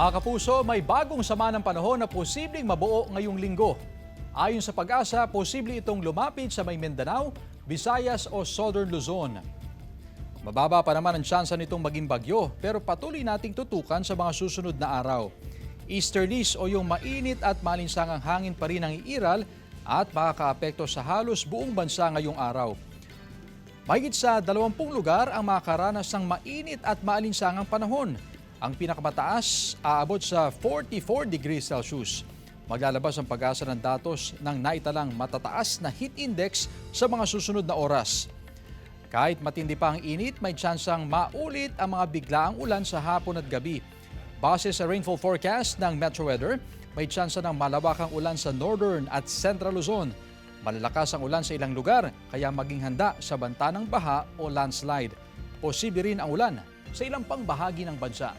Mga kapuso, may bagong sama ng panahon na posibleng mabuo ngayong linggo. Ayon sa Pag-asa, posible itong lumapit sa may Mindanao, Visayas o Southern Luzon. Mababa pa naman ang tsansa nitong maging bagyo pero patuloy nating tutukan sa mga susunod na araw. Easterlies o yung mainit at malinsangang hangin pa rin ang iiral at makakaapekto sa halos buong bansa ngayong araw. Mahigit sa 20 lugar ang makakaranas ng mainit at maalinsangang panahon. Ang pinakamataas aabot sa 44 degrees Celsius. Maglalabas ang Pag-asa ng datos ng naitalang matataas na heat index sa mga susunod na oras. Kahit matindi pa ang init, may tsansang maulit ang mga biglaang ulan sa hapon at gabi. Base sa rainfall forecast ng Metro Weather, may tsansa ng malawakang ulan sa Northern at Central Luzon. Malalakas ang ulan sa ilang lugar, kaya maging handa sa banta ng baha o landslide. Posible rin ang ulan sa ilang pang bahagi ng bansa.